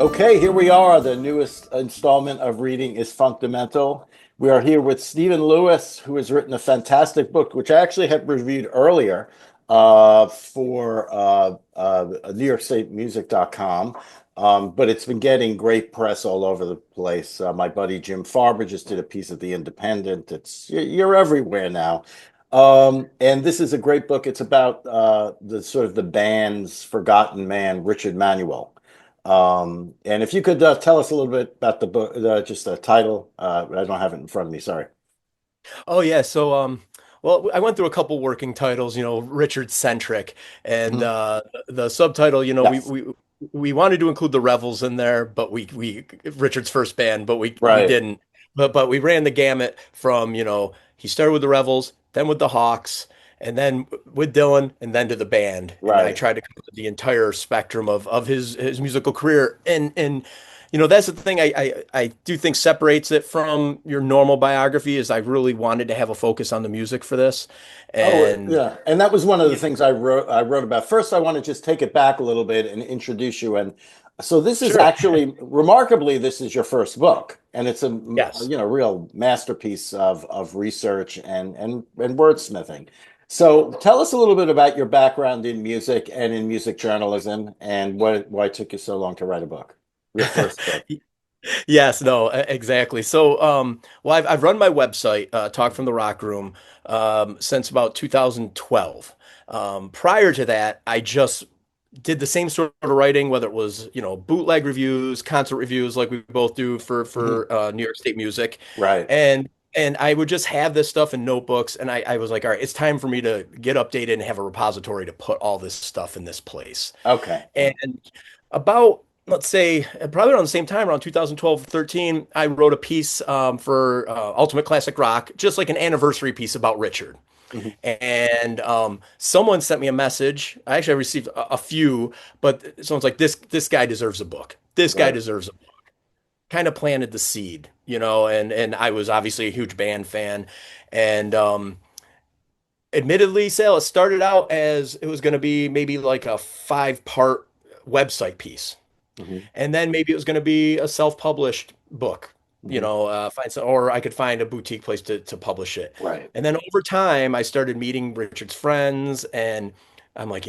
Okay, here we are. The newest installment of Reading is Funktamental. We are here with Stephen Lewis, who has written a fantastic book, which I actually had reviewed earlier for New York State Music.com. But it's been getting great press all over the place. My buddy Jim Farber just did a piece at The Independent. You're everywhere now. And this is a great book. It's about the sort of the band's forgotten man, Richard Manuel. And if you could tell us a little bit about the book, just the title. I don't have it in front of me. Sorry. Oh yeah, well, I went through a couple working titles, Richard centric, and Mhm. the subtitle, Yes. we wanted to include the Revels in there, but we Richard's first band, but we Right. didn't. But we ran the gamut from, he started with the Revels, then with the Hawks, and then with Dylan, and then to the band. And I Right. tried to cover the entire spectrum of his musical career, and that's the thing I do think separates it from your normal biography is I really wanted to have a focus on the music for this. Oh, And yeah. And that was one of the yeah, things I wrote about. First, I want to just take it back a little bit and introduce you. And so this is sure. actually remarkably, this is your first book, and it's a Yes. real masterpiece of research and wordsmithing. So tell us a little bit about your background in music and in music journalism and why it took you so long to write a book, your first book. Yes, no, exactly. So, well, I've run my website, Talk from the Rock Room, since about 2012. Prior to that, I just did the same sort of writing, whether it was, bootleg reviews, concert reviews, like we both do for Mhm. New York State Music, Right. and I would just have this stuff in notebooks, and I was like, all right, it's time for me to get updated and have a repository to put all this stuff in this place. Okay. And about, let's say, probably around the same time, around 2012, 13, I wrote a piece for Ultimate Classic Rock, just like an anniversary piece about Richard. Mhm. And someone sent me a message. I actually received a few, but someone's like, this guy deserves a book. This guy Right. deserves a book. Kind of planted the seed, and I was obviously a huge band fan. And admittedly, Sale, it started out as it was going to be maybe like a 5-part website piece. Mhm. And then maybe it was going to be a self-published book, Mhm. or I could find a boutique place to publish it. Right. And then over time, I started meeting Richard's friends, and I'm like,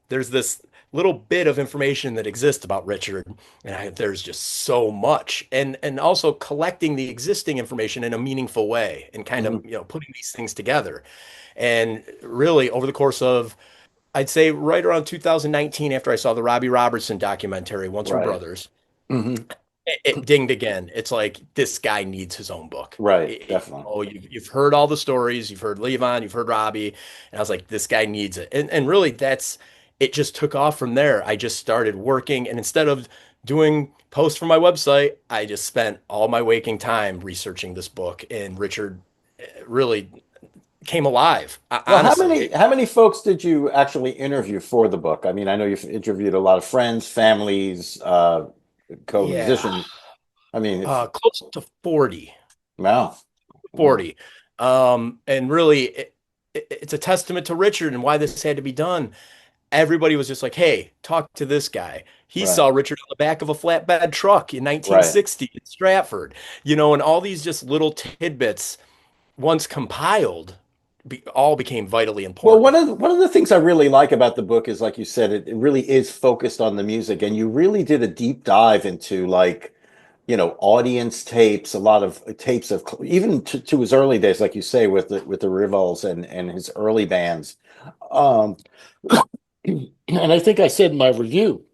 there's this little bit of information that exists about Richard, and there's just so much, and also collecting the existing information in a meaningful way, and kind of Mhm. putting these things together. And really, over the course of I'd say right around 2019, after I saw the Robbie Robertson documentary, Once Were Right. Brothers, Hmm. it dinged again. It's like this guy needs his own book. Right. Definitely. You've heard all the stories, you've heard Levon, you've heard Robbie, and I was like, this guy needs it. And really, it just took off from there. I just started working, and instead of doing posts for my website, I just spent all my waking time researching this book. And Richard really came alive. Well, Honestly, how many folks did you actually interview for the book? I mean, I know you've interviewed a lot of friends, families, yeah, co-musicians. I mean, it's close to 40. wow. Wow. 40. And really, it's a testament to Richard and why this had to be done. Everybody was just like, hey, talk to this guy. He Right. saw Richard on the back of a flatbed truck in Right. 1960 in Stratford, and all these just little tidbits, once compiled, all became vitally Well, important. one of the things I really like about the book is, like you said, it really is focused on the music, and you really did a deep dive into like, audience tapes, a lot of tapes of even to his early days, like you say, with the Rivals and his early bands. Um, and I think I said in my review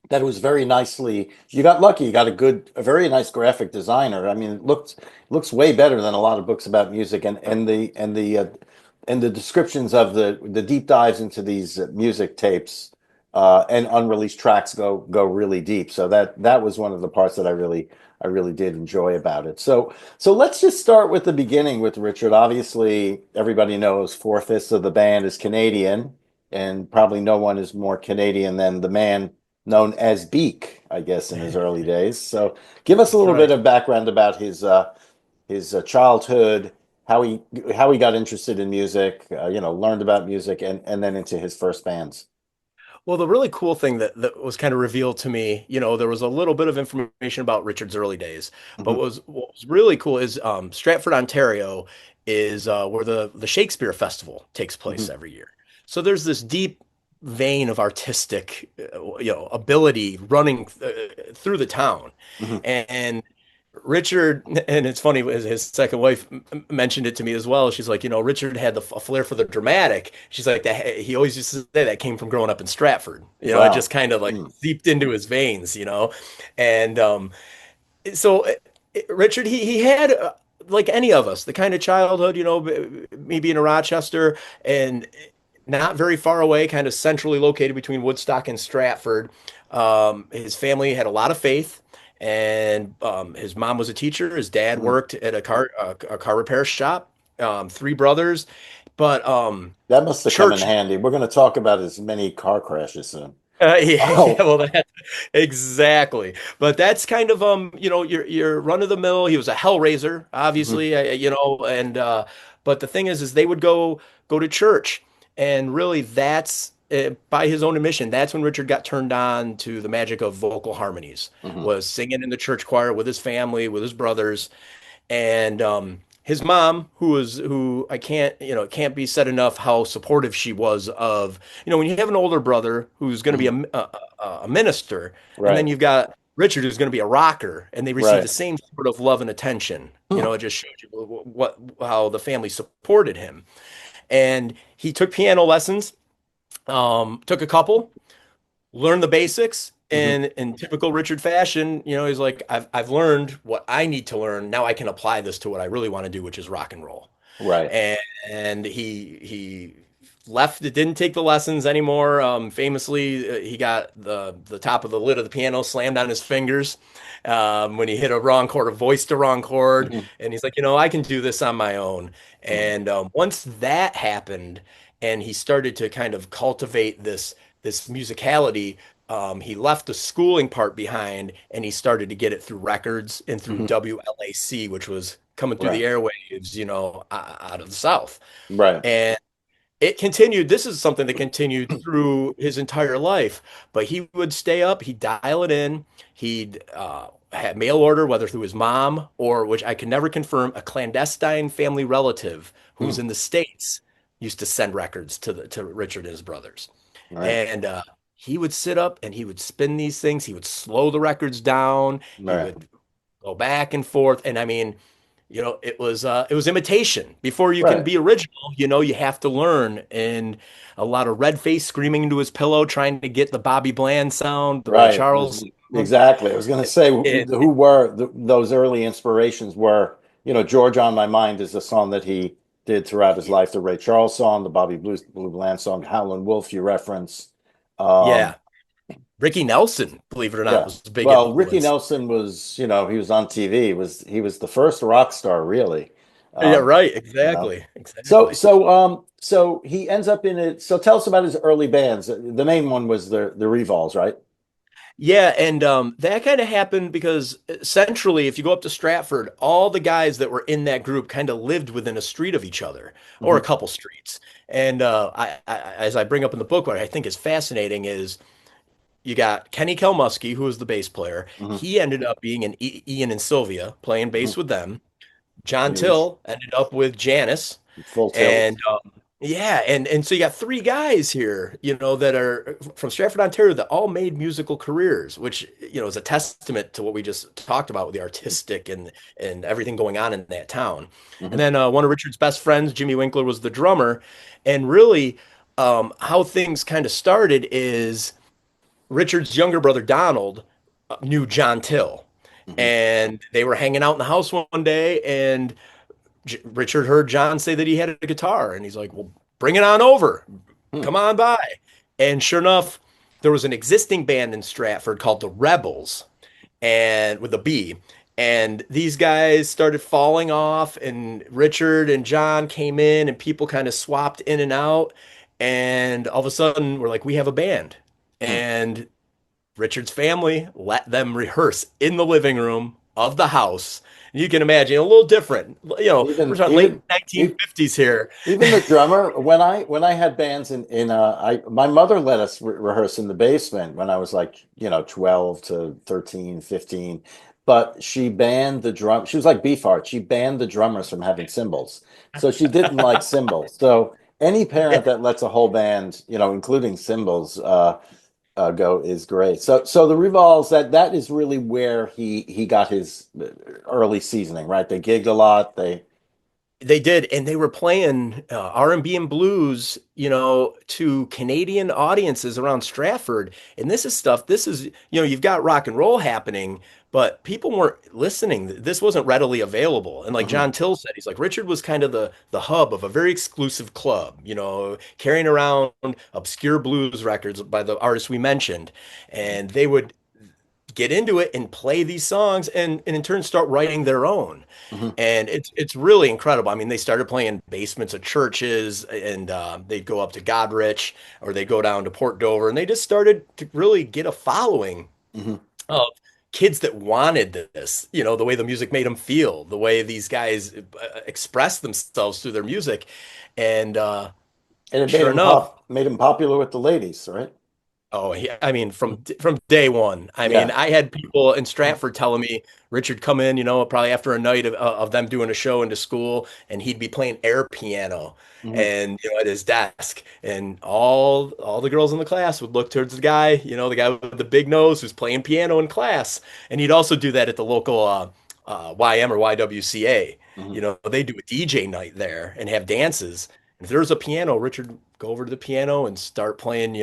that it was very nicely. You got lucky. You got a very nice graphic designer. I mean, it looks way better than a lot of books about music, and the descriptions of the deep dives into these music tapes and unreleased tracks go really deep. So that was one of the parts that I really did enjoy about it. So let's just start with the beginning with Richard. Obviously, everybody knows 4/5 of the band is Canadian, and probably no one is more Canadian than the man known as Beak, I guess, in his early days. So give us a That's little bit right. of background about his childhood, how he got interested in music, learned about music, and then into his first bands. Well, the really cool thing that was kind of revealed to me, there was a little bit of information about Richard's early days, but Hmm. what was really cool is Stratford, Ontario is where the Shakespeare Festival takes place Hmm. every year. So there's this deep vein of artistic, ability running through the town, Hmm. and Richard, and it's funny, his second wife mentioned it to me as well. She's like, Richard had a flair for the dramatic. She's like, that he always used to say that came from growing up in Stratford. It just Wow. kind of like Mm. seeped into his veins. And so Richard, he had like any of us, the kind of childhood, me being in Rochester and not very far away, kind of centrally located between Woodstock and Stratford. His family had a lot of faith, and his mom was a teacher. His dad Mm. worked at a car repair shop. Three brothers, but That must have come in church. handy. We're going to talk about his many car crashes soon. Yeah, Oh. well, that exactly. But that's kind of your run of the mill. He was a hellraiser, Hmm. obviously, and but the thing is they would go to church, and really that's by his own admission. That's when Richard got turned on to the magic of vocal harmonies. Hmm. Was singing in the church choir with his family, with his brothers, and his mom, who I can't, it can't be said enough how supportive she was of, when you have an older brother who's going to be Hmm. a minister, and then Right. you've got Richard who's going to be a rocker, and they receive the Right. same sort of love and attention. Hmm. It just shows you what how the family supported him. And he took piano lessons, took a couple, learn the basics. Hmm. And in typical Richard fashion, he's like, I've learned what I need to learn. Now I can apply this to what I really want to do, which is rock and roll. Right. And he left. It didn't take the lessons anymore. Famously, he got the top of the lid of the piano slammed on his fingers when he hit a wrong chord, or voiced a wrong chord. Hmm. And he's like, I can do this on my own. Hmm. And once that happened, and he started to kind of cultivate this musicality. He left the schooling part behind and he started to get it through records and through Hmm. WLAC, which was coming through the Right. airwaves, out of the South. Right. And it continued. This is something that continued through his entire life. But he would stay up, he'd dial it in, he'd had mail order, whether through his mom or, which I can never confirm, a clandestine family relative who's Hmm. in the States used to send records to Richard and his brothers. Right. And he would sit up and he would spin these things. He would slow the records down. He Right. would go back and forth. And I mean, it was imitation. Before you can Right. be original, you have to learn. And a lot of red face screaming into his pillow, trying to get the Bobby Bland sound, the Ray Right. Charles sound. Exactly. I was going to say It, who were those early inspirations were, George on My Mind is the song that he did throughout his life, the Ray Charles song, the Blue Bland song, Howlin' Wolf you reference. Um, yeah. Ricky Nelson, believe it or not, yeah. was a big Well, Ricky influence. Nelson was, he was on TV. He was the first rock star, really. Yeah, Um, right. you know. Exactly. So Exactly. so so he ends up in it. So tell us about his early bands. The main one was the Revols, right? Yeah, and that kind of happened because centrally, if you go up to Stratford, all the guys that were in that group kind of lived within a street of each other, or a Hmm. couple streets. And as I bring up in the book, what I think is fascinating is you got Kenny Kelmusky, who was the bass player. Hmm. He ended up being in Ian and Sylvia, playing Hmm. bass with them. John Huge. Till ended up with Janice, Full tilt. and yeah, and so you got three guys here, that are from Stratford, Ontario, that all made musical careers, which is a testament to what we just talked about with the artistic and everything going on in that town. And Hmm. then one of Richard's best friends, Jimmy Winkler, was the drummer, and really, how things kind of started is Richard's younger brother Donald knew John Till, Hmm. and they were hanging out in the house one day, and Richard heard John say that he had a guitar, and he's like, "Well, bring it on over, Hmm. come on by." And sure enough, there was an existing band in Stratford called the Rebels, and with a B. And these guys started falling off, and Richard and John came in, and people kind of swapped in and out. And all of a sudden, we're like, we have a band. Hmm. And Richard's family let them rehearse in the living room of the house. You can imagine a little different. We're Even talking late even e- 1950s here. even the drummer, when I had bands in I my mother let us rehearse in the basement when I was like, 12 to 13, 15. But she banned the drum. She was like Beefheart. She banned the drummers from having cymbals. So she didn't like cymbals. So any Yeah, parent that lets a whole band, including cymbals, go is great. So the Revolves, that is really where he got his early seasoning, right? They gigged a lot. they did, and they were playing R&B and blues, to Canadian audiences around Stratford. And this is stuff. This is, you've got rock and roll happening, but people weren't listening. This wasn't readily available. And like Mhm, John Till said, he's like Richard was kind of the hub of a very exclusive club, carrying around obscure blues records by the artists we mentioned, and they would get into it and play these songs and in turn start writing their own. mhm. And it's really incredible. I mean, they started playing basements of churches, and they'd go up to Godrich, or they go down to Port Dover, and they just started to really get a following Mhm. of kids that wanted this, the way the music made them feel, the way these guys express themselves through their music. And And it made sure him enough, popular with the ladies, right? oh, I mean, from day one. I mean, Yeah. I had people in Stratford telling me Richard come in, probably after a night of them doing a show into school, and he'd be playing air piano, Mhm. and at his desk, and all the girls in the class would look towards the guy with the big nose who's playing piano in class, and he'd also do that at the local YM or YWCA. Mhm. They do a DJ night there and have dances. If there was a piano, Richard would go over to the piano and start playing,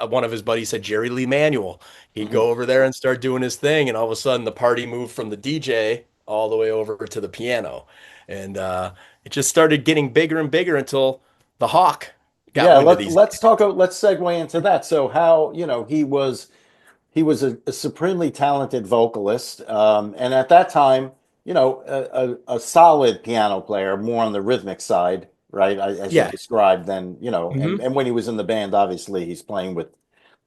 one of his buddies said Jerry Lee Manuel. He'd Mhm. go over there and start doing his thing, and all of a sudden the party moved from the DJ all the way over to the piano. And it just started getting bigger and bigger until the Hawk got Yeah, wind of let's these. let's talk. Let's segue into that. So how, he was a supremely talented vocalist, and at that time, a solid piano player, more on the rhythmic side, right? As you Yeah. described. Then, and Hmm. and when he was in the band, obviously he's playing with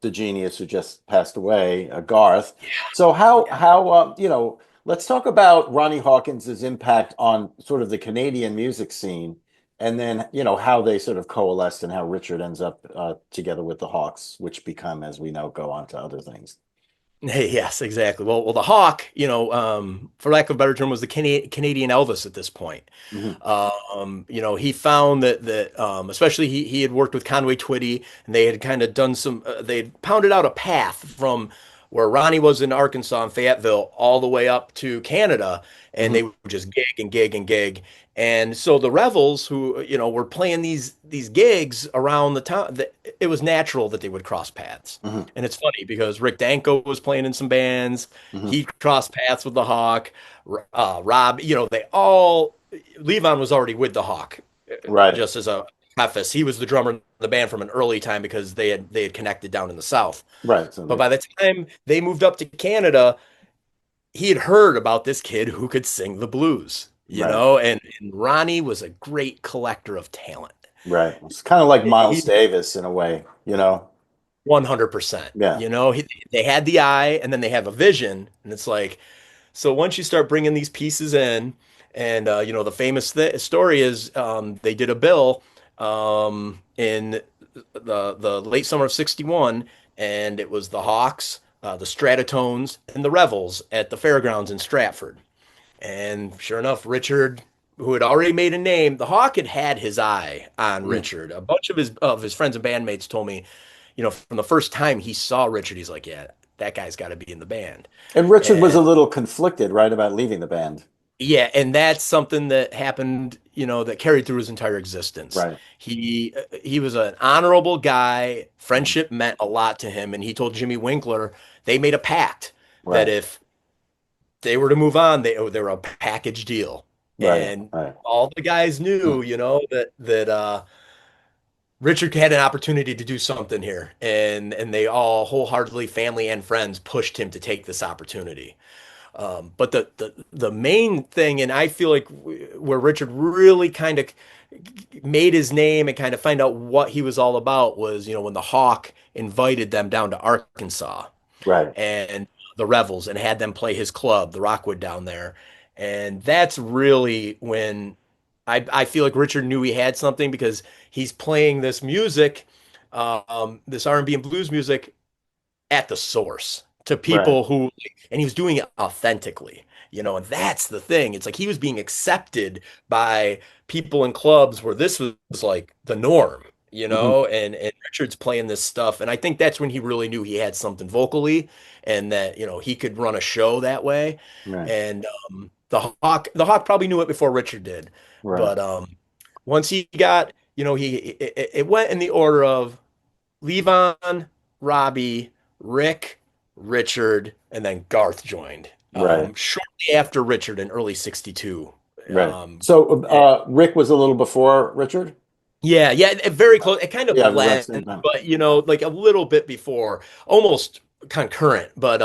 the genius who just passed away, Garth. So Yeah. let's talk about Ronnie Hawkins's impact on sort of the Canadian music scene, and then how they sort of coalesced and how Richard ends up together with the Hawks, which become, as we know, go on to other things. Hey, yes, exactly. Well, the Hawk, for lack of a better term, was the Canadian Elvis at this point. Mhm, He found that especially he had worked with Conway Twitty, and they had kind of done they had pounded out a path from where Ronnie was in Arkansas and Fayetteville all the way up to Canada, and mhm. they would just gig and gig and gig. And so the Revels, who were playing these gigs around the town, it was natural that they would cross paths. Mhm, And it's funny because Rick Danko was playing in some bands. mhm. He crossed paths with the Hawk. Rob, they all Levon was already with the Hawk, Right, just as a preface. He was the drummer in the band from an early time because they had connected down in the South. right. So But by the time they moved up to Canada, he had heard about this kid who could sing the blues, right, and Ronnie was a great collector of talent. right. It's kind of like Miles He Davis in a way. 100%. Yeah. They had the eye, and then they have a vision, and it's like, so once you start bringing these pieces in, and the famous story is they did a bill in the late summer of '61, and it was the Hawks, the Strattones, and the Revels at the fairgrounds in Stratford. And sure enough, Richard, who had already made a name, the Hawk had had his eye on Mhm. Richard. A bunch of his friends and bandmates told me, from the first time he saw Richard, he's like, yeah, that guy's got to be in the band. And Richard was a And little conflicted, right, about leaving the band. yeah, and that's something that happened, that carried through his entire existence. Right. He was an honorable guy. Mhm. Friendship meant a lot to him, and he told Jimmy Winkler they made a pact that Right. if they were to move on, they were a package deal. Right. And Right. all the guys Mhm. knew, that Richard had an opportunity to do something here, and they all wholeheartedly, family and friends, pushed him to take this opportunity. But the main thing, and I feel like where Richard really kind of made his name and kind of find out what he was all about was, when the Hawk invited them down to Arkansas Right. and the Revels and had them play his club, the Rockwood down there. And that's really when I feel like Richard knew he had something because he's playing this music, this R&B and blues music at the source to Right. people who, and he was doing it authentically, and that's the thing. It's like he was being accepted by people in clubs where this was like the norm, Hmm. and Richard's playing this stuff. And I think that's when he really knew he had something vocally and that, he could run a show that way. Right. And the Hawk probably knew it before Richard did. Right. But once he got, it went in the order of Levon, Robbie, Rick, Richard, and then Garth joined. Right. Shortly after Richard in early '62. Right. Um, So eh, Rick was a little before Richard? yeah, yeah, very close. It kind of Yeah, it was around the blends, same time. but like a little bit before, almost concurrent. But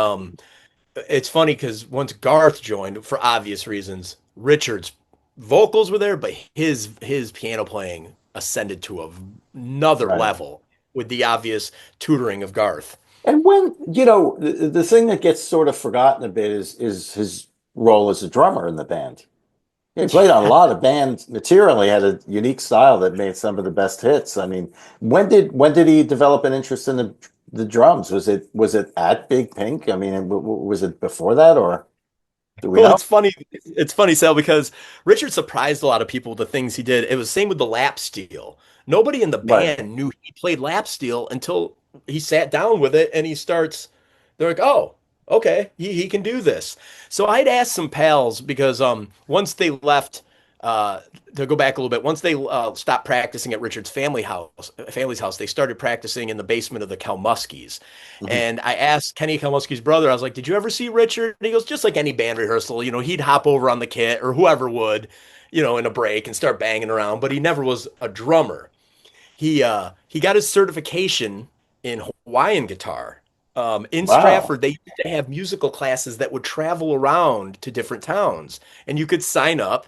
it's funny because once Garth joined, for obvious reasons, Richard's vocals were there, but his piano playing ascended to another Right. level with the obvious tutoring of Garth. And when, the thing that gets sort of forgotten a bit is his role as a drummer in the band. He played on a lot of band material. He had a unique style that made some of the best hits. I mean, when did he develop an interest in the drums? Was it at Big Pink? I mean, was it before that, or do we Well, know? it's funny. It's funny, Sal, because Richard surprised a lot of people with the things he did. It was the same with the lap steel. Nobody in the Right. band knew he played lap steel until he sat down with it and he starts. They're like, "Oh, okay, he can do this." So I'd asked some pals because once they left, uh to go back a little bit, once they stopped practicing at Richard's family's house, they started practicing in the basement of the Kalmuskis. Hmm. And I asked Kenny Kalmuski's brother, I was like, "Did you ever see Richard?" And he goes, "Just like any band rehearsal, he'd hop over on the kit or whoever would, in a break and start banging around, but he never was a drummer." He got his certification in Hawaiian guitar. In Wow. Stratford, they used to have musical classes that would travel around to different towns, and you could sign up.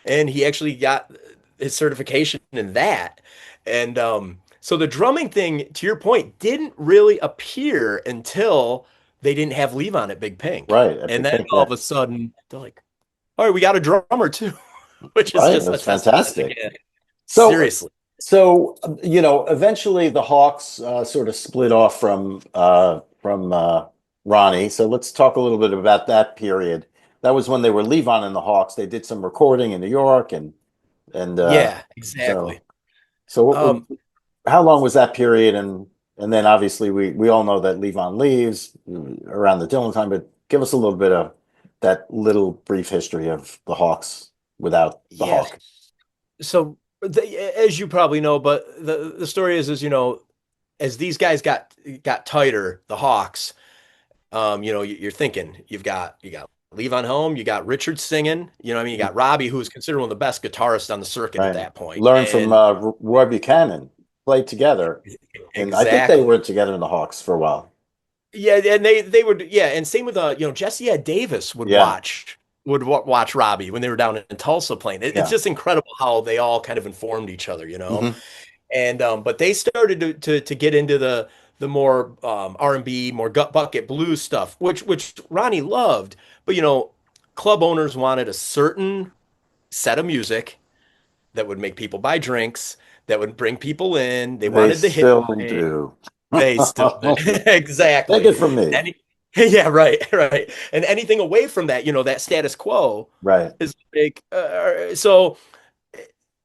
And he actually got his certification in that. And so the drumming thing, to your point, didn't really appear until they didn't have Levon at Big Pink. Right. At And Big then Pink. all Yeah. of a sudden, they're like, "All right, we got a drummer too," which is Right. just a That's testament fantastic. again. So, Seriously. eventually the Hawks sort of split off from Ronnie. So let's talk a little bit about that period. That was when they were Levon and the Hawks. They did some recording in New York, and Yeah, so exactly. so Um, how long was that period? And then obviously we all know that Levon leaves around the Dylan time. But give us a little bit of that little brief history of the Hawks without the yeah. Hawk. So as you probably know, but the story is, as these guys got tighter, the Hawks. You're thinking you got Levon home, you got Richard singing, what I mean, you got Robbie, who was considered one of the best guitarists on the circuit at Right. that point, Learn from and Roy Buchanan. Played together, and I think they exactly, were together in the Hawks for a while. yeah, and they would, yeah, and same with Jesse Ed Davis Yeah, watch Robbie when they were down in Tulsa playing. It's yeah. just incredible how they all kind of informed each other. Hmm. And but they started to get into the more R&B, more gut bucket blues stuff, which Ronnie loved. But club owners wanted a certain set of music that would make people buy drinks, that would bring people in. They They wanted the hit still parade. do. They still did. Take Exactly. it from me. Any, yeah, right, right. And anything away from that, that status quo Right. is like so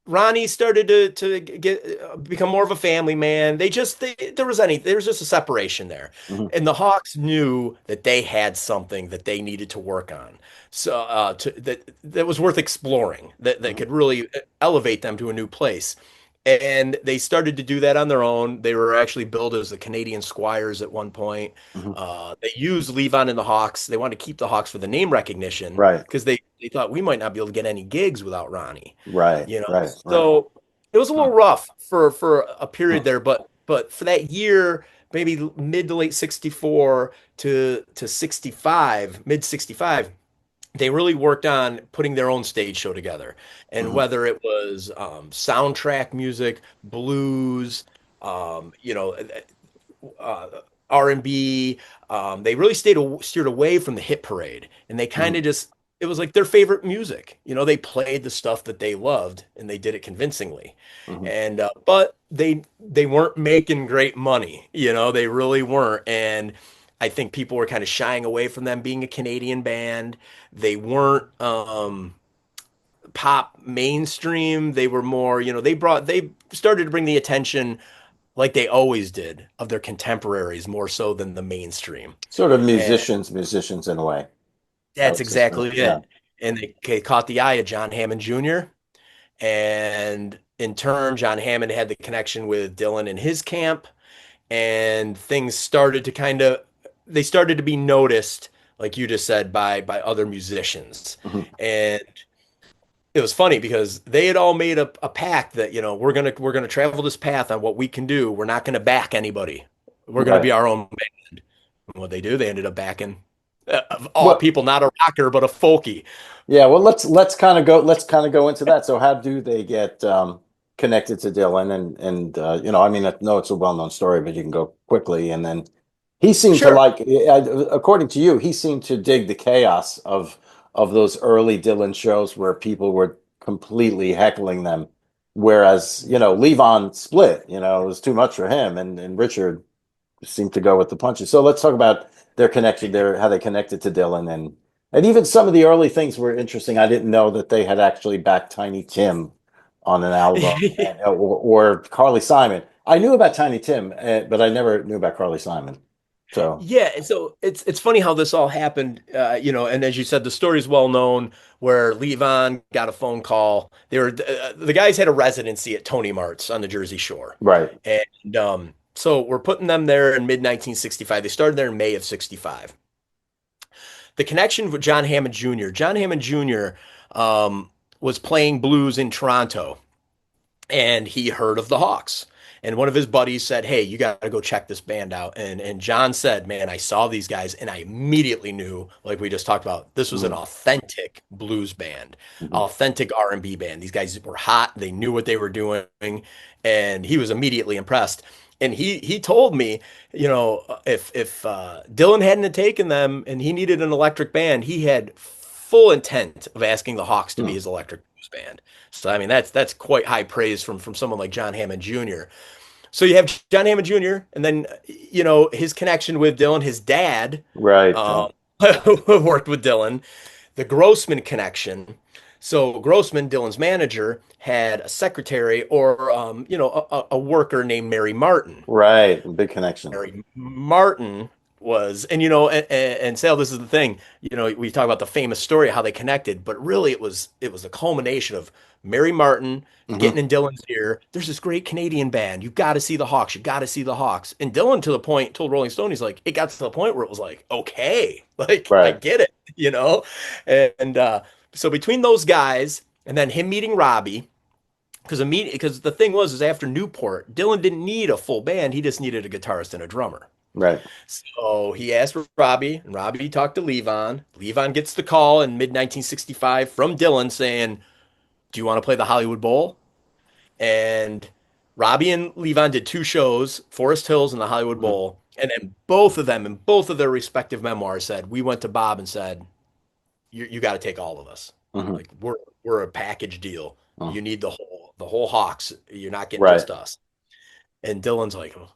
Ronnie started to get become more of a family man. There was just a separation there, Hmm. and the Hawks knew that they had something that they needed to work on, so that was worth exploring, that Hmm. could really elevate them to a new place. And they started to do that on their own. They were actually billed as the Canadian Squires at one point. Hmm. They used Levon and the Hawks. They wanted to keep the Hawks for the name recognition Right. because they thought we might not be able to get any gigs without Ronnie. Right. You know, Right. Right. so it was a Huh. little rough for a Huh. period there, but for that year, maybe mid to late 64 to 65, mid 65, they really worked on putting their own stage show together. And Hmm. whether it was soundtrack music, blues, uh, R&B, they really steered away from the hit parade, and they kind Hmm. of just it was like their favorite music. They played the stuff that they loved and they did it convincingly. Mhm. And but they weren't making great money. They really weren't. And I think people were kind of shying away from them being a Canadian band. They weren't pop mainstream. They were more, they started to bring the attention like they always did of their contemporaries more so than the mainstream. Sort of And musicians in a way. I that's would say so. exactly Yeah. it. And they caught the eye of John Hammond Jr. And in turn, John Hammond had the connection with Dylan and his camp, and things started to they started to be noticed, like you just said, by other musicians. Mhm. And it was funny because they had all made a pact that, we're gonna travel this path on what we can do. We're not gonna back anybody. We're gonna Right. be our own band. And what they do, they ended up backing, of all Well, people, not a rocker, but a folkie. yeah, well, let's kind of go into that. So how do they get connected to Dylan I mean, I know it's a well-known story, but you can go quickly. And then he seemed to Sure. like, according to you, he seemed to dig the chaos of those early Dylan shows where people were completely heckling them, whereas Levon split. It was too much for him, and Richard seemed to go with the punches. So let's talk about their connection, their how they connected to Dylan, and even some of the early things were interesting. I didn't know that they had actually backed Tiny Tim on an album, or Carly Simon. I knew about Tiny Tim, but I never knew about Carly Simon. So Yeah, and so it's funny how this all happened, and as you said, the story is well known where Levon got a phone call. The guys had a residency at Tony Mart's on the Jersey Shore, right, and so we're putting them there in mid 1965. They started there in May of '65. The connection with John Hammond Jr. John Hammond Jr. Was playing blues in Toronto, and he heard of the Hawks. And one of his buddies said, "Hey, you got to go check this band out." And John said, "Man, I saw these guys, and I immediately knew, like we just talked about, this was an mm-hmm. authentic blues band, Mm-hmm. authentic R&B band. These guys were hot. They knew what they were doing, and he was immediately impressed." And he told me, if Dylan hadn't taken them and he needed an electric band, he had full intent of asking the Hawks to be Mm. his electric blues band. So I mean that's quite high praise from someone like John Hammond Jr. So you have John Hammond Jr. and then his connection with Dylan, his dad Right. uh, worked with Dylan, the Grossman connection. So Grossman, Dylan's manager, had a secretary or a worker named Mary Martin. Right. Big connection. Mary Martin was, and Sal, this is the thing, we talk about the famous story of how they connected, but really it was a culmination of Mary Martin Hmm. getting in Dylan's ear. There's this great Canadian band. You've got to see the Hawks. You got to see the Hawks. And Dylan, to the point, told Rolling Stone, he's like, it got to the point where it was like, okay, like I Right. get it. And so between those guys and then him meeting Robbie, because the thing was is after Newport, Dylan didn't need a full band. He just needed a guitarist and a drummer. Right. So he asked for Robbie, and Robbie talked to Levon. Levon gets the call in mid 1965 from Dylan saying, "Do you want to play the Hollywood Bowl?" And Robbie and Levon did two shows, Forest Hills and the Hollywood Hmm. Bowl. And then both of them, in both of their respective memoirs, said, "We went to Bob and said, you got to take all of us. Hmm. Like we're a package deal. Hmm. You need the whole Hawks. You're not getting Right. just us." And Dylan's like, well,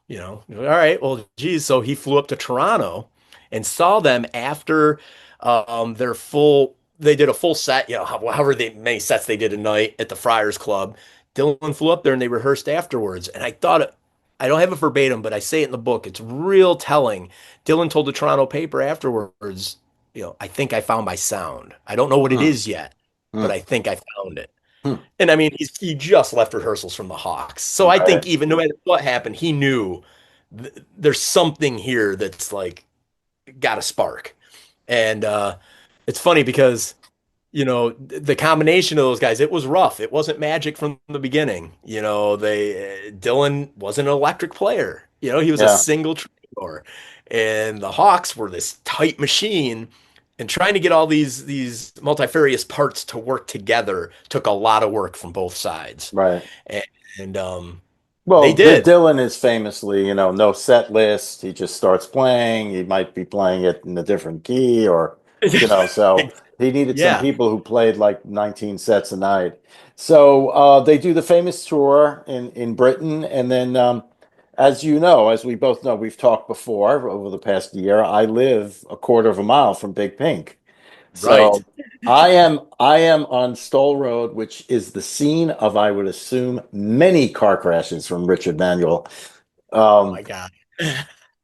all right, well, geez. So he flew up to Toronto and saw them after they did a full set, however many sets they did a night at the Friars Club. Dylan flew up there and they rehearsed afterwards. And I don't have it verbatim, but I say it in the book. It's real telling. Dylan told the Toronto paper afterwards, I think I found my sound. I don't know what it Hmm. is yet, but Hmm. I think I found it. Hmm. And I mean, he just left rehearsals from the Hawks. So I Right. think even no matter what happened, he knew there's something here that's like got a spark. And it's funny because, the combination of those guys, it was rough. It wasn't magic from the beginning. Dylan wasn't an electric player. He was a Yeah. single troubadour. And the Hawks were this tight machine, and trying to get all these multifarious parts to work together took a lot of work from both sides. Right. And, and they Well, did. Dylan is famously, no set list. He just starts playing. He might be playing it in a different key, or, so He needed some Yeah, people who played like 19 sets a night. So they do the famous tour in Britain, and then as you know, as we both know, we've talked before over the past year. I live a quarter of a mile from Big Pink, right. so I am on Stoll Road, which is the scene of, I would assume, many car crashes from Richard Manuel. Oh Um, my God.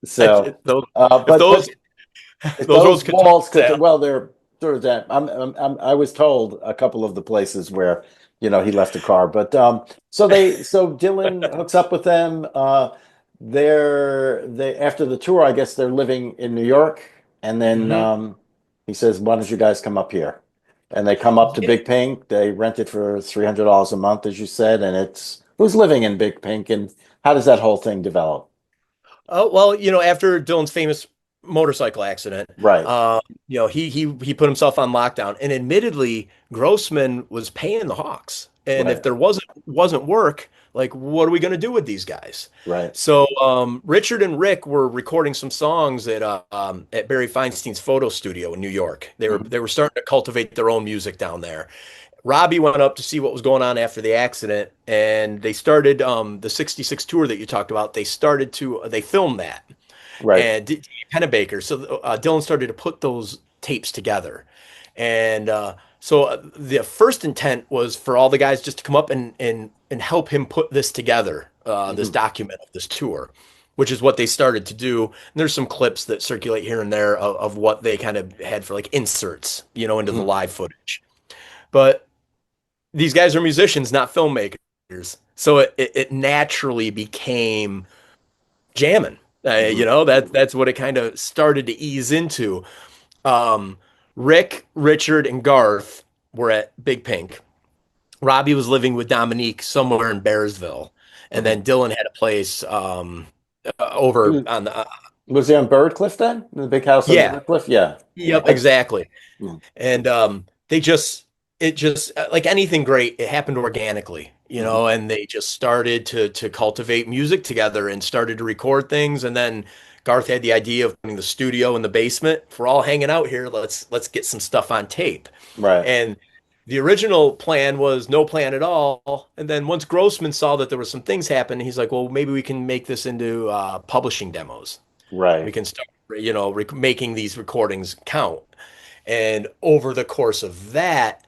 so, Those, uh, if but those but if those roads those could turn walls could, south. well, they're sort of that. I was told a couple of the places where, he left a car, but so Dylan hooks up with them. They after the tour, I guess they're living in New York, and then Hmm. he says, "Why don't you guys come up here?" And they come up to Yeah. Big Pink. They rent it for $300 a month, as you said, and it's who's living in Big Pink, and how does that whole thing develop? Oh, well, after Dylan's famous motorcycle accident, Right, uh, he put himself on lockdown, and admittedly, Grossman was paying the Hawks, and if right, there wasn't work, like what are we going to do with these guys? right. So Richard and Rick were recording some songs at Barry Feinstein's photo studio in New York. They were Mhm. they were starting to cultivate their own music down there. Robbie went up to see what was going on after the accident, and they started the '66 tour that you talked about. They filmed that Right. and Pennebaker. So Dylan started to put those tapes together, and the first intent was for all the guys just to come up and help him put this together, this Mhm. document of this tour, which is what they started to do. And there's some clips that circulate here and there of what they kind of had for like inserts, into the Mhm. live footage. But these guys are musicians, not filmmakers. So it naturally became jamming. Mhm. That's what it kind of started to ease into. Um, Rick, Richard, and Garth were at Big Pink. Robbie was living with Dominique somewhere in Bearsville, and Mhm. then Dylan had a place He over was, on the was he on Birdcliff then? In the big house on yeah, Birdcliff? Yeah. Yeah. yep, exactly. Mhm. And they just it just like anything great, it happened organically, Mhm. and they just started to cultivate music together and started to record things. And then Garth had the idea of putting the studio in the basement. If we're all hanging out here, let's get some stuff on tape. Right. And the original plan was no plan at all. And then once Grossman saw that there were some things happening, he's like, well, maybe we can make this into publishing demos. We Right. can start, making these recordings count. And over the course of that,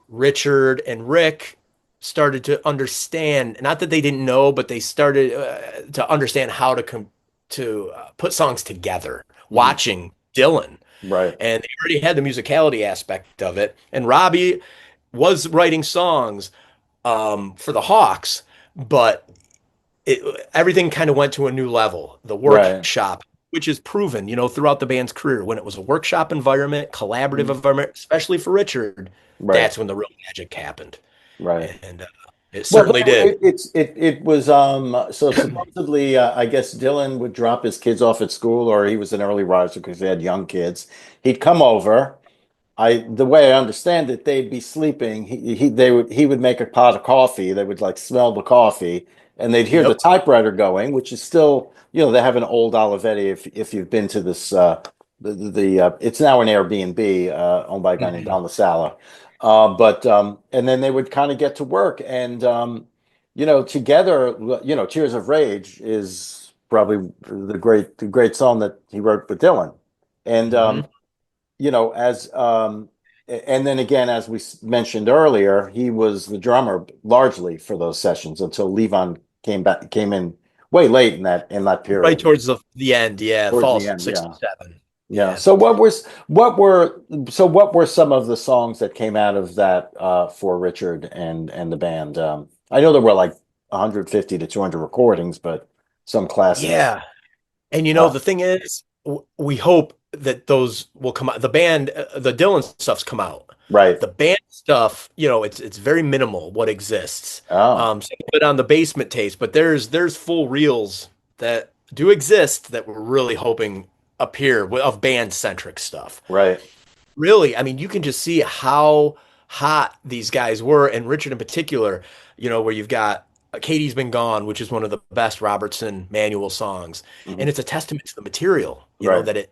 Richard and Rick started to understand, not that they didn't know, but they started to understand how to put songs together, Mhm. watching Dylan. Right. And they already had the musicality aspect of it. And Robbie was writing songs for the Hawks, but everything kind of went to a new level. The Right. workshop, which is proven, throughout the band's career, when it was a workshop environment, collaborative Mhm. environment, especially for Richard, Right. that's when the real magic happened. Right. And it Well, but certainly did. it was so supposedly I guess Dylan would drop his kids off at school, or he was an early riser because he had young kids. He'd come over. The way I understand it, they'd be sleeping. He would make a pot of coffee. They would like smell the coffee, and they'd hear the Yep. typewriter going, which is still, they have an old Olivetti. If you've been to this, it's now an Airbnb owned by a guy named Mhm. Don LaSala. But and then they would kind of get to work, and together, Tears of Rage is probably the great song that he wrote with Dylan, and Mhm. as and then again, as we mentioned earlier, he was the drummer largely for those sessions until Levon came in way late in that Right period towards the end, yeah, towards fall the of end. Yeah, 67. yeah. Yeah. So what were some of the songs that came out of that for Richard and the band? I know there were like 150 to 200 recordings, but some classics. Yeah. And Uh, the thing is, we hope that those will come out. The band, the Dylan stuff's come out. right. The band stuff, it's very minimal what exists. Oh, Some of it on the basement tapes, but there's full reels that do exist that we're really hoping appear of band centric stuff. right. Really, I mean, you can just see how hot these guys were, and Richard in particular, where you've got Katie's Been Gone, which is one of the best Robertson Manuel songs. Mhm. And it's a testament to the material, Right. that it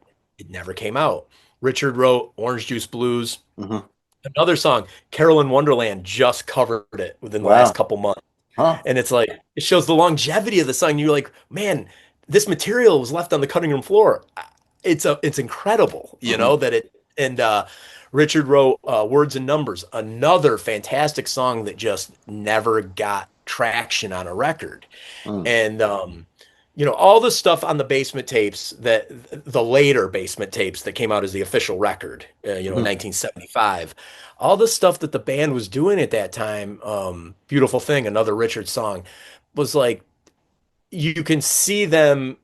never came out. Richard wrote Orange Juice Blues. Hmm. Another song, Carolyn Wonderland just covered it within the last Wow. couple months. Huh. And it's like, it shows the longevity of the song. You're like, man, this material was left on the cutting room floor. It's incredible, Hmm. that it, and Richard wrote Words and Numbers, another fantastic song that just never got traction on a record. Mm. And all the stuff on the basement tapes, that the later basement tapes that came out as the official record, in Hmm. 1975, all the stuff that the band was doing at that time, Beautiful Thing, another Richard song, was like, you can see them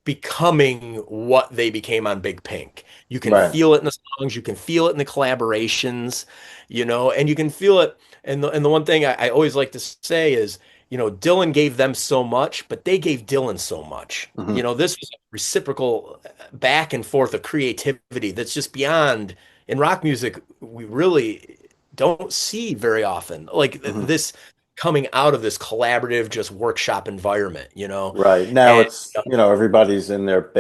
becoming what they became on Big Pink. You can Right. feel it in the songs, you can feel it in the collaborations, and you can feel it. And the one thing I always like to say is, Dylan gave them so much, but they gave Dylan so much. Hmm. This was a reciprocal back and forth of creativity that's just beyond, in rock music, we really don't see very often. Like Hmm. this coming out of this collaborative, just workshop environment. Right. Now And it's, everybody's in their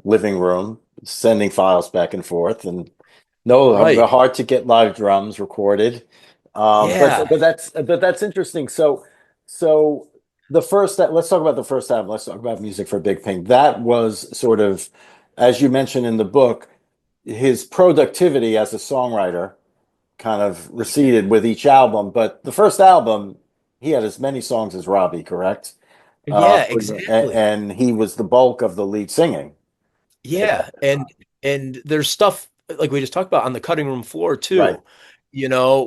living room sending files back and forth, and no, right. they're hard to get live drums recorded. Yeah. But that's interesting. So let's talk about the first album. Let's talk about Music for Big Pink. That was sort of, as you mentioned in the book, his productivity as a songwriter kind of receded with each album. But the first album, he had as many songs as Robbie, correct? Yeah, exactly. And he was the bulk of the lead singing at Yeah. that time. And there's stuff like we just talked about on the cutting room floor Right, too,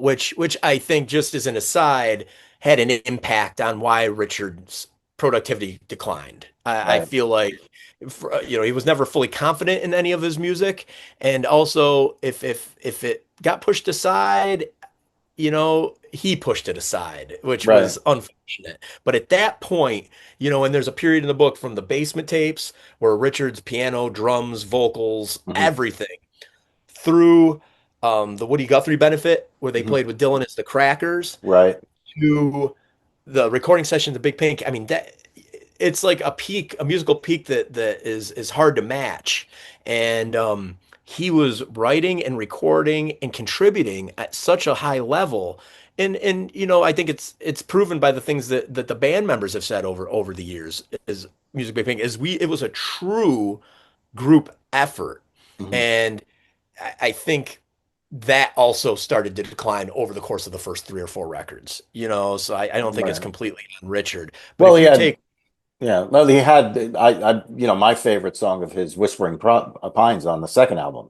which I think, just as an aside, had an impact on why Richard's productivity declined. I right, feel like, he was never fully confident in any of his music, and also if it got pushed aside, he pushed it aside, which right. was unfortunate. But at that point, and there's a period in the book from the basement tapes where Richard's piano, drums, vocals, Hmm. everything, through the Woody Guthrie benefit, where they Hmm. played with Dylan as the Crackers, Right, to the recording session, the Big Pink. I mean, that it's like a peak, a musical peak that is hard to match. And he was writing and recording and contributing at such a high level. And I think it's proven by the things that the band members have said over the years, is Music Big Pink, is it was a true group effort. hmm, And I think that also started to decline over the course of the first three or four records, so I don't think it's right. completely on Richard. But Well, if he you had, take, yeah. Well, he had. My favorite song of his, "Whispering Pines," on the second album,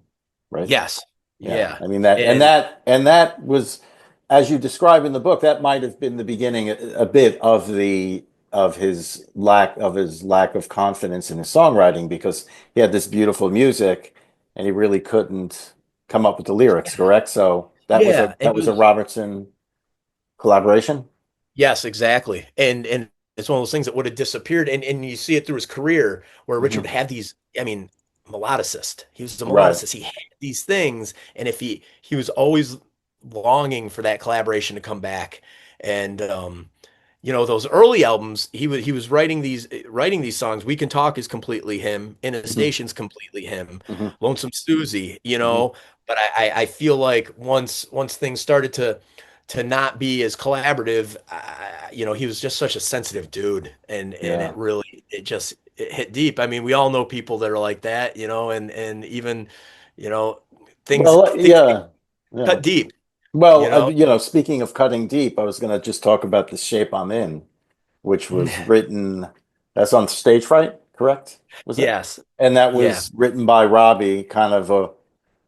right? yes, Yeah, yeah, I mean that, and and that was, as you describe in the book, that might have been the beginning a bit of the of his lack of confidence in his songwriting, because he had this beautiful music and he really couldn't come up with the lyrics, correct? So that was a yeah, and it was, Robertson collaboration. yes, exactly. And it's one of those things that would have disappeared. And you see it through his career, where Richard Hmm. had these, I mean, melodicist. He was a Right. melodicist. He had these things, and if he was always longing for that collaboration to come back. And those early albums, he was writing these songs. We Can Talk is completely him. In a Hmm. Station's completely him. Hmm. Lonesome Susie, Hmm. but I feel like once things started to not be as collaborative, he was just such a sensitive dude, and Yeah. it hit deep. I mean, we all know people that are like that, and even, you know, things Well, things yeah. Yeah. cut deep, you Well, know. speaking of cutting deep, I was going to just talk about The Shape I'm In, which was written, that's on Stage Fright, correct? Was it? Yes. And that Yeah. was written by Robbie, kind of a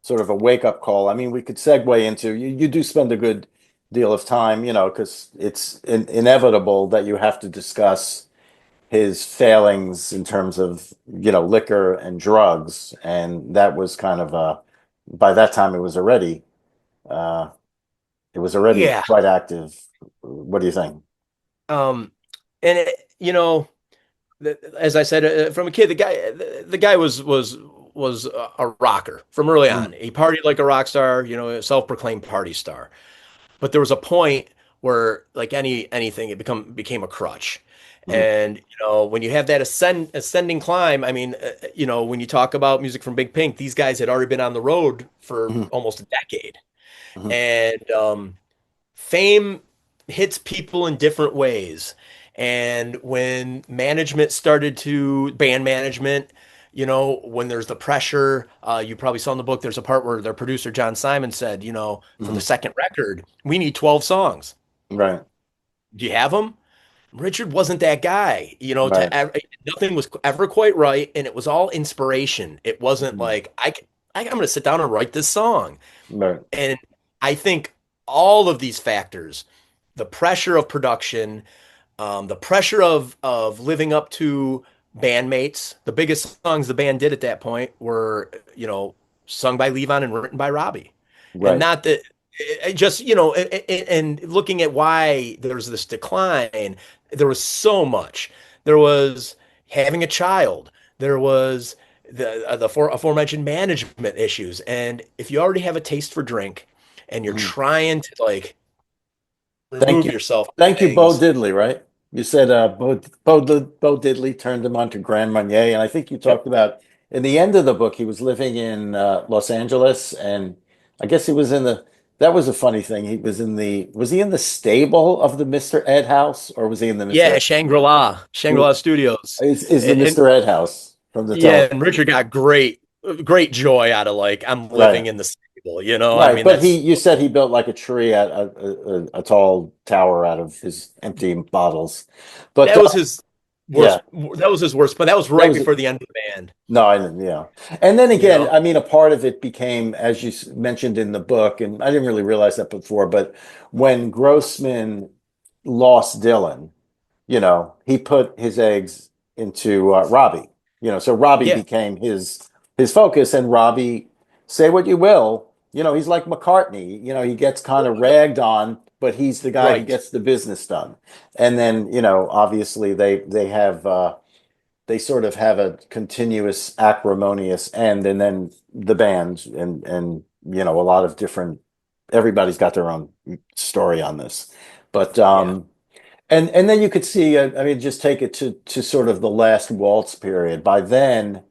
sort of a wake-up call. I mean, we could segue into, you do spend a good deal of time, because it's inevitable that you have to discuss his failings in terms of, liquor and drugs. And that was kind of by that time uh, it was already Yeah. quite active. What do you think? Um, and as I said, from a kid, the guy was a rocker from early on. Mm. He partied like a rock star, a self-proclaimed party star. But there was a point where like anything, it became a crutch. Mhm. And when you have that ascending climb, I mean, when you talk about music from Big Pink, these guys had already been on the road for Mhm. almost a decade, Mhm. and fame hits people in different ways. And when management started to band management, when there's the pressure, you probably saw in the book, there's a part where their producer, John Simon, said, for the Mhm. second record, we need 12 songs. Right. Do you have them? Richard wasn't that guy, Right. nothing was ever quite right. And it was all inspiration. It wasn't Mhm. like, I'm going to sit down and write this song. Right. And I think all of these factors, the pressure of production, the pressure of living up to bandmates. The biggest songs the band did at that point were, sung by Levon and written by Robbie. And Right. not that it just, and looking at why there's this decline, there was so much. There was having a child. There was the aforementioned management issues. And if you already have a taste for drink and you're Mhm. trying to like Thank remove you. yourself from Thank you, Bo things. Diddley, right? You said Bo Diddley turned him on to Grand Marnier, and I think you Yep. talked about in the end of the book he was living in Los Angeles, and I guess he was in the. That was a funny thing. He was in the. Was he in the stable of the Mr. Ed house, or was he in the Mr. Yeah, Ed? Shangri-La Studios. Is the And Mr. Ed house from the yeah, television? and Richard got great joy out of like I'm living Right. in the stable. I Right, mean but that's you said he built like a tree at a tall tower out of his empty bottles. But that was his yeah, worst, but that was that right was before the end of the band, no, I didn't. Yeah, and then you again, know? I mean, a part of it became, as you mentioned in the book, and I didn't really realize that before, but when Grossman lost Dylan, he put his eggs into Robbie. So Robbie Yeah, became his focus, and Robbie, say what you will, he's like McCartney. He gets kind of ragged on, but he's the guy who right. gets the business done. And then, obviously they sort of have a continuous acrimonious end, and then the band and a lot of different everybody's got their own story on this. But Yeah. and then you could see, I mean, just take it to sort of the Last Waltz period. By then,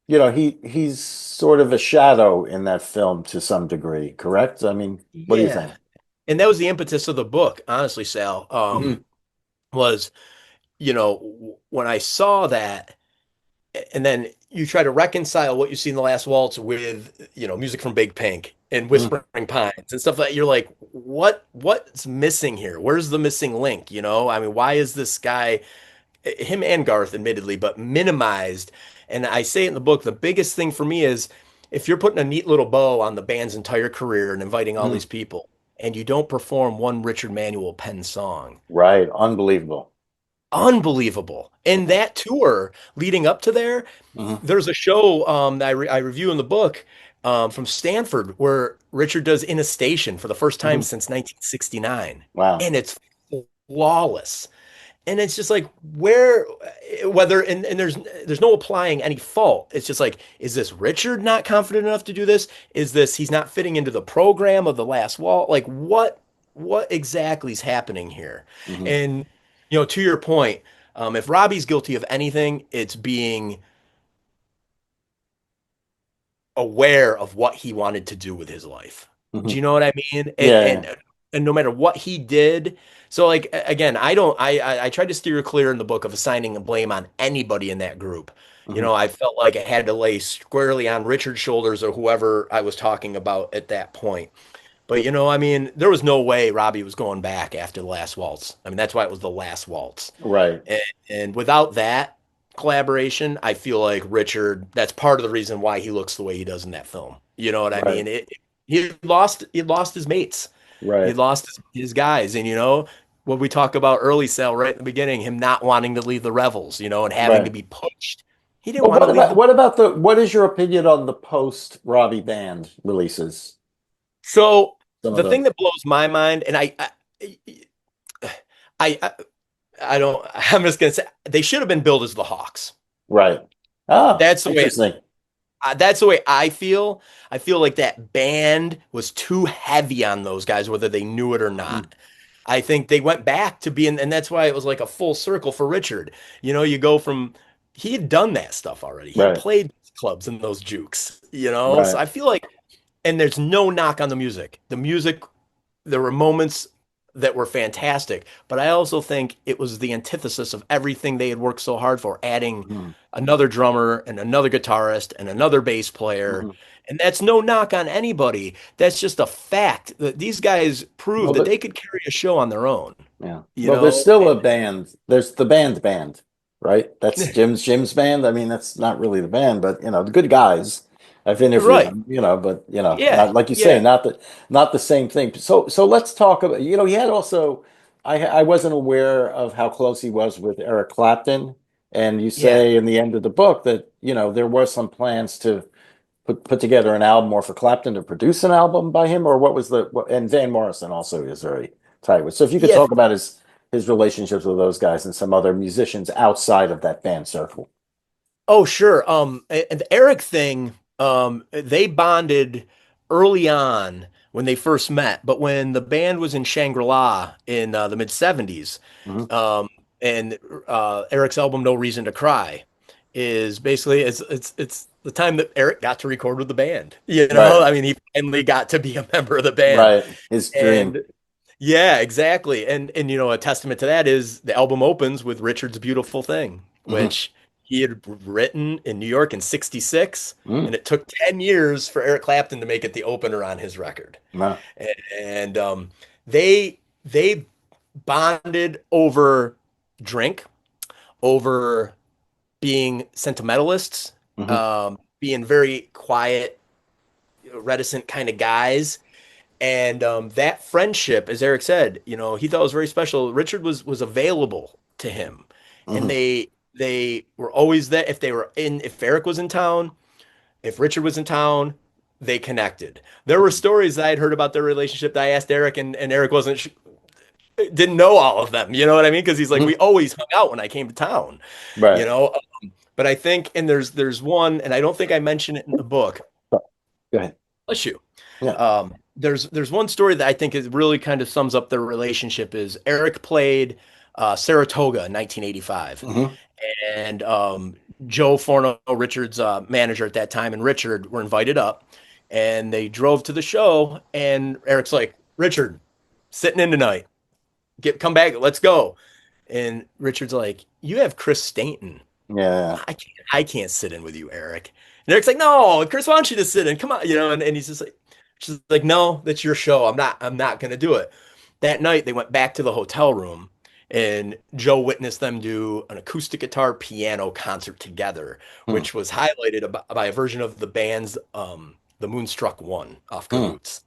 he's sort of a shadow in that film to some degree, correct? I mean, what do you Yeah. think? And that was the impetus of the book, honestly, Sal. Mhm. Was, when I saw that, and then you try to reconcile what you see in the Last Waltz with music from Big Pink and Mhm. Whispering Pines and stuff like you're like what's missing here, where's the missing link, I mean, why is this guy, him and Garth admittedly, but minimized? And I say it in the book, the biggest thing for me is if you're putting a neat little bow on the band's entire career and inviting all Mhm. these people and you don't perform one Richard Manuel Penn song. Right, unbelievable. Unbelievable. And Mhm. that tour leading up to there, Mhm. there's a show that I review in the book from Stanford where Richard does In a Station for the first time Mhm. since 1969. Wow. And it's flawless. And it's just like where whether and there's no applying any fault. It's just like, is this Richard not confident enough to do this? Is this he's not fitting into the program of the Last Wall? Like what exactly is happening here? Mhm. And to your point, if Robbie's guilty of anything, it's being aware of what he wanted to do with his life. Do Mhm. you know what I mean? And Yeah, yeah. and no matter what he did, so like again, I don't I tried to steer clear in the book of assigning a blame on anybody in that group. Mhm. I felt like it had to lay squarely on Richard's shoulders or whoever I was talking about at that point. But I mean, there was no way Robbie was going back after the last waltz. I mean, that's why it was the last waltz. Right. And, and without that collaboration, I feel like Richard, that's part of the reason why he looks the way he does in that film. You know what I Right. mean? He lost his mates. He Right. lost his guys. And what we talk about early, Sal, right in the beginning, him not wanting to leave the revels, and having to Right. be pushed. He didn't But want to leave the what is your opinion on the post Robbie Band releases? So Some of the the thing that blows my mind, and I I don't I'm just gonna say they should have been billed as the Hawks. right. Ah, That's the way interesting. That's the way I feel. I feel like that band was too heavy on those guys, whether they knew it or Mm, not. I think they went back to being, and that's why it was like a full circle for Richard. You go from, he had done that stuff already. He right, played clubs and those jukes. So right. I feel like, and there's no knock on the music. The music, there were moments that were fantastic, but I also think it was the antithesis of everything they had worked so hard for, adding Mhm, another drummer and another guitarist and another bass player. mhm. And that's no knock on anybody. That's just a fact that these guys proved Well, that but they could carry a show on their own, yeah. you Well, there's know? still a band. There's the band, right? That's Jim's band. I mean, that's not really the band, but the good guys. I've interviewed Right. them, but Yeah. not like you say, Yeah. not the same thing. So let's talk about, he had also, I wasn't aware of how close he was with Eric Clapton, and you Yeah. say in the end of the book that, there were some plans to put together an album, or for Clapton to produce an album by him, or what was and Van Morrison also is very tight with. So if you could Yeah. talk about his relationships with those guys and some other musicians outside of that band circle. Oh, sure. And the Eric thing, they bonded early on when they first met, but when the band was in Shangri-La in the mid 70s, Hmm. um, and Eric's album "No Reason to Cry" is basically it's the time that Eric got to record with the band. Right, I mean, he finally got to be a member of the band, right. His dream. and yeah, exactly. And a testament to that is the album opens with Richard's Beautiful Thing, Hmm. which he had written in New York in 66, Mm. and it took 10 years for Eric Clapton to make it the opener on his record. Wow. And they bonded over drink, over being sentimentalists, Hmm. being very quiet, reticent kind of guys. And that friendship, as Eric said, he thought it was very special. Richard was available to him, and Hmm. they were always there. If Eric was in town, if Richard was in town, they connected. There were stories that I'd heard about their relationship that I asked Eric, and Eric didn't know all of them. You know what I mean? Because he's like, we Hmm. always hung out when I came to town. You Right. know, but I think, and there's one, and I don't think I mentioned it in the book. Go ahead. Bless you. Yeah. There's one story that I think is really kind of sums up their relationship is Eric played Saratoga in 1985, Hmm. and Joe Forno, Richard's manager at that time, and Richard were invited up, and they drove to the show, and Eric's like, Richard, sitting in tonight, come back, let's go, and Richard's like, you have Chris Stainton. Yeah. I can't sit in with you, Eric. And Eric's like, no, Chris wants you to sit in. Come on, and he's just like, she's like, no, that's your show. I'm not gonna do it. That night they went back to the hotel room and Joe witnessed them do an acoustic guitar piano concert together, Mm. which was highlighted by a version of the band's The Moonstruck One off Mm. Cahoots,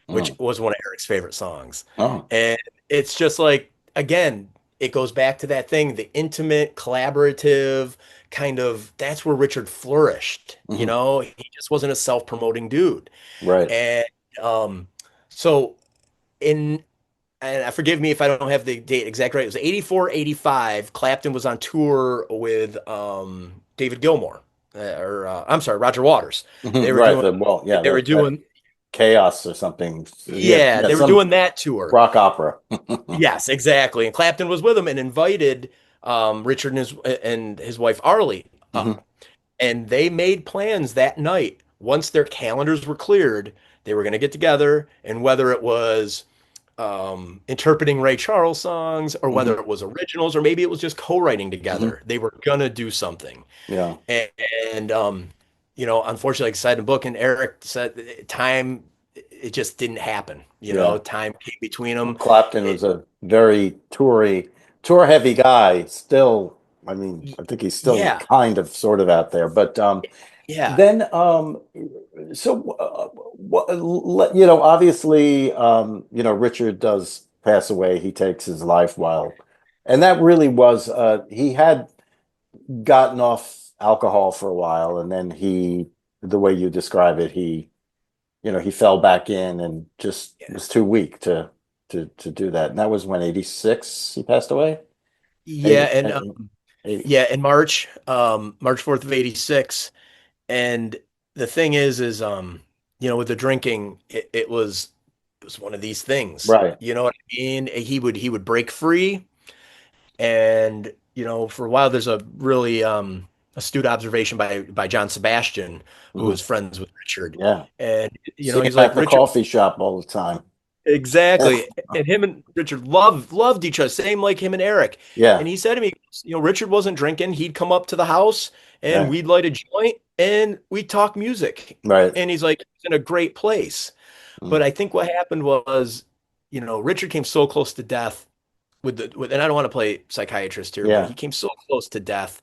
which Mm. was one of Eric's favorite songs. Oh. And it's just like, again, it goes back to that thing, the intimate, collaborative kind of, that's where Richard flourished. Hmm. He just wasn't a self-promoting dude. Right. And um, so in, and forgive me if I don't have the date exact right, it was 84, 85. Clapton was on tour with David Gilmour, I'm sorry, Roger Waters. They Mhm. were Right. doing, Well, yeah, they were that doing, chaos or something. Yeah, yeah, yeah, they were some doing that tour. rock opera. Yes, exactly. And Clapton was with him and invited Richard and his wife Arlie Hmm. up. And they made plans that night. Once their calendars were cleared, they were going to get together, and whether it was interpreting Ray Charles songs or whether Hmm. it was originals or maybe it was just co-writing Hmm. together, they were going to do something. Yeah. And, unfortunately, like I said in the book, and Eric said, time, it just didn't happen. Yeah. Time came between them. Clapton was a very tour heavy guy. Still, I mean, I think he's still Yeah, kind of sort of out there. But yeah, then, so obviously, Richard does pass away. He takes his life and that really was, he had gotten off alcohol for a while, and then the way you describe it, he fell back in and just yeah, was too weak to do that. And that was when 86 he passed away. yeah, 80, and 80. yeah, in March 4th of '86, and the thing is, with the drinking, it was one of these things. Right. You know what I mean? He would break free, and for a while there's a really astute observation by John Sebastian, who Mhm. was friends with Richard, Yeah. and See him he's at like the Richard. coffee shop all the time. Exactly. And him and Richard loved each other, same like him and Eric. And Yeah. he said to me, Richard wasn't drinking. He'd come up to the house and Right. we'd light a joint and we'd talk music. Right. And he's like, he's in a great place. Mm. But I think what happened was, Richard came so close to death and I don't want to play psychiatrist here, but Yeah. he came so close to death.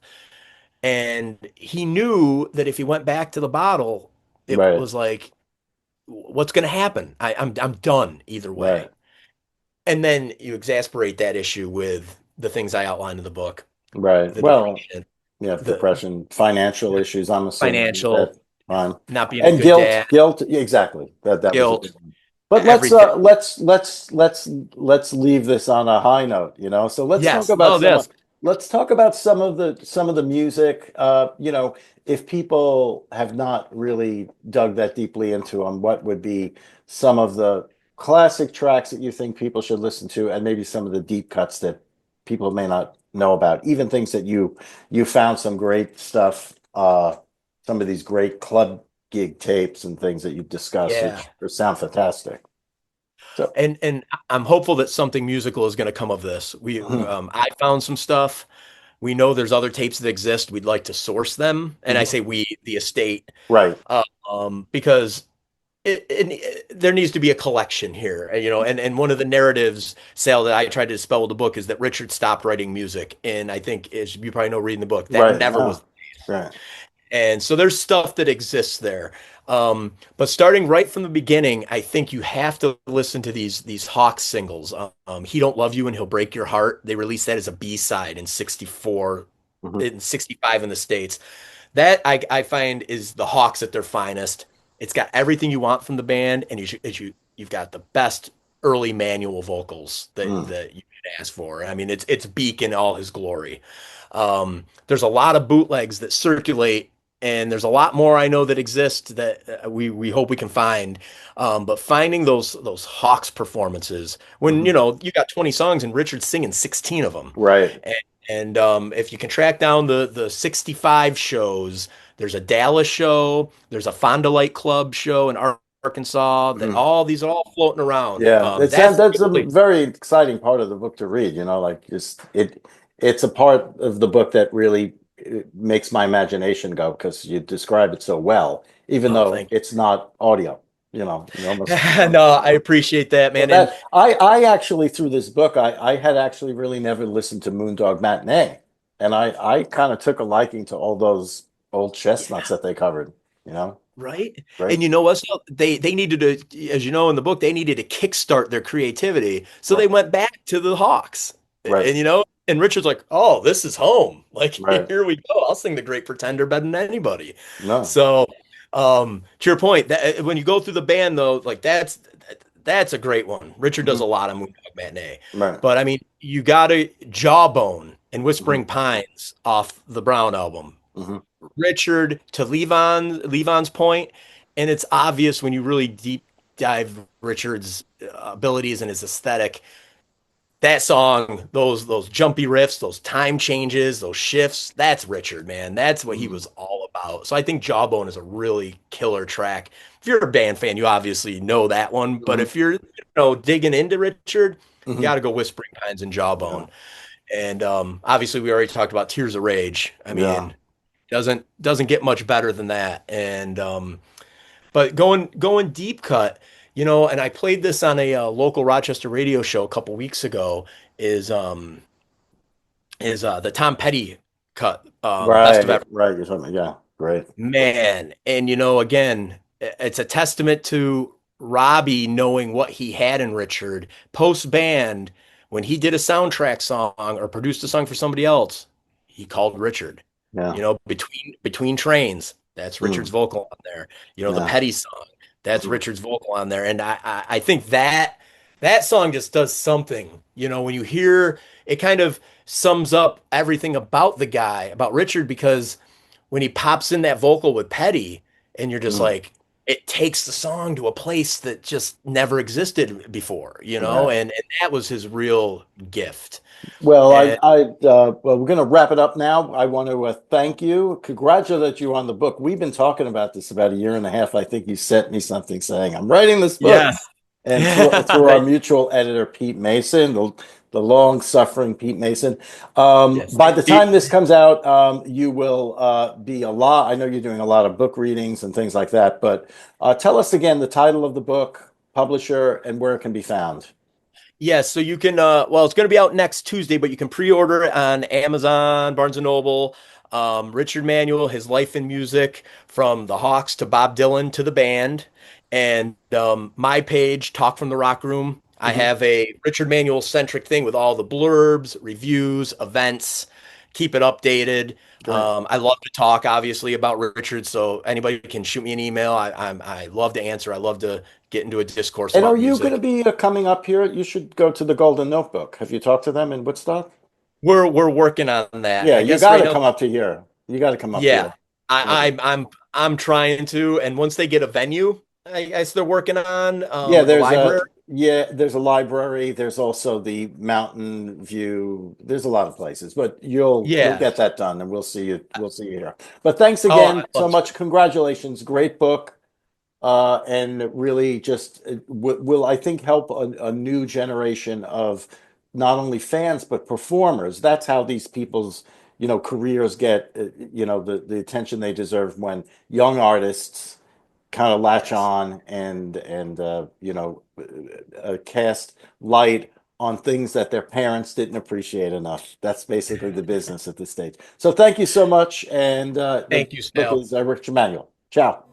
And he knew that if he went back to the bottle, it Right. was like, what's going to happen? I'm done either Right. way. And then you exasperate that issue with the things I outlined in the book, Right. the Well, depression, yeah, the depression, financial issues, I'm assuming financial, that fine. not being a And good dad, guilt, yeah, exactly. That was a big guilt, one. But everything. let's leave this on a high note, So Yes, love this. let's talk about some of the music. If people have not really dug that deeply into them, what would be some of the classic tracks that you think people should listen to, and maybe some of the deep cuts that people may not know about, even things that you found some great stuff, some of these great club gig tapes and things that you've discussed, Yeah. which sound fantastic. So, And I'm hopeful that something musical is going to come of this. mhm, I found some stuff. We know there's other tapes that exist. We'd like to source them. And I mhm. say we, the estate, Right, uh, because there needs to be a collection here, and one of the narratives, Sal, that I tried to dispel with the book is that Richard stopped writing music, and I think, as you probably know, reading the book, that right, never was. no, right, And so there's stuff that exists there. But starting right from the beginning, I think you have to listen to these Hawks singles. He Don't Love You and He'll Break Your Heart. They released that as a B-side in 64, mhm, in 65 in the States. That I find is the Hawks at their finest. It's got everything you want from the band, and you've got the best early Manuel vocals that mm, that you could ask for. I mean, it's Beak in all his glory. There's a lot of bootlegs that circulate, and there's a lot more I know that exist that we hope we can find. But finding those Hawks performances when mhm. you got 20 songs and Richard's singing 16 of them, Right, and if you can track down the 65 shows, there's a Dallas show, there's a Fond du Lac Club show in Arkansas, that mhm. all these are all floating around. Yeah, That's that's a really very exciting part of the book to read, like just it's a part of the book that really makes my imagination go because you describe it so well, even oh, though thank it's not audio, you you. almost No, I appreciate that, well, man. And that I actually through this book I had actually really never listened to Moondog Matinee, and I kind of took a liking to all those old chestnuts yeah, that they covered, you know, right. right, And you know what? So they needed to, as you know in the book, they needed to kickstart their creativity. So right, they went back to the Hawks. right, And Richard's like, "Oh, this is home. Like right. here we go. I'll sing The Great Pretender better than anybody." No, So, to your point, that when you go through the band though, like that's a great one. Richard does mhm, a lot of Moondog Matinee. right, But I mean, you got to Jawbone and mhm, Whispering Pines off the Brown album. mhm, Richard to Levon's point, and it's obvious when you really deep dive Richard's abilities and his aesthetic. That song, those jumpy riffs, those time changes, those shifts, that's Richard, man. That's what he mhm, was all about. So I think Jawbone is a really killer track. If you're a band fan, you obviously know that one. But mhm, if you're, digging into Richard, you mhm. got to go Whispering Pines and Yeah, Jawbone. And obviously, we already talked about Tears of Rage. I yeah, mean, doesn't get much better than that. And but going deep cut, and I played this on a local Rochester radio show a couple weeks ago. Is the Tom Petty cut, Best of right, Ever. right. You're talking, yeah, great. Man, and again, it's a testament to Robbie knowing what he had in Richard post band when he did a soundtrack song or produced a song for somebody else. He called Richard. Yeah, Between trains, that's Richard's mm, vocal on there. The yeah, Petty song, that's mhm, Richard's vocal on there. And I think that song just does something. When you hear it, kind of sums up everything about the guy, about Richard, because when he pops in that vocal with Petty, and you're just Mm, like, it takes the song to a place that just never existed before, yeah. and that was his real gift. Well, And well, we're going to wrap it up now. I want to thank you, congratulate you on the book. We've been talking about this about a year and a half. I think you sent me something saying, I'm writing this book. yes, And through our mutual editor, Pete Mason, the long-suffering Pete Mason. yes, By the time this comes out, you will be a lot. I know you're doing a lot of book readings and things like that, but tell us again the title of the book, publisher, and where it can be found. yes. So you can, well, it's going to be out next Tuesday, but you can pre-order it on Amazon, Barnes and Noble. Richard Manuel, his life in music, from the Hawks to Bob Dylan to the band, and my page, Talk from the Rock Room. I Mhm. have a Richard Manuel centric thing with all the blurbs, reviews, events. Keep it updated. Great. I love to talk, obviously, about Richard, so anybody can shoot me an email. I love to answer. I love to get into a discourse And are about you going to music. be coming up here? You should go to the Golden Notebook. Have you talked to them in Woodstock? We're working on that. Yeah, I you guess got right to now, come up to here. You got to come up yeah. here. Yeah. I'm trying to, and once they get a venue, I guess they're working on Yeah, with the library. there's a library. There's also the Mountain View. There's a lot of places, but you'll Yeah. get that done, and we'll see you here. But thanks Oh, again I so love to. much. Congratulations, great book, and really just will I think help a new generation of not only fans but performers. That's how these people's careers get the attention they deserve when young artists kind of latch Yes. on and cast light on things that their parents didn't appreciate enough. That's basically the business at this stage. So thank you so much. And the Thank you, book Sal. is Richard Manuel. Ciao.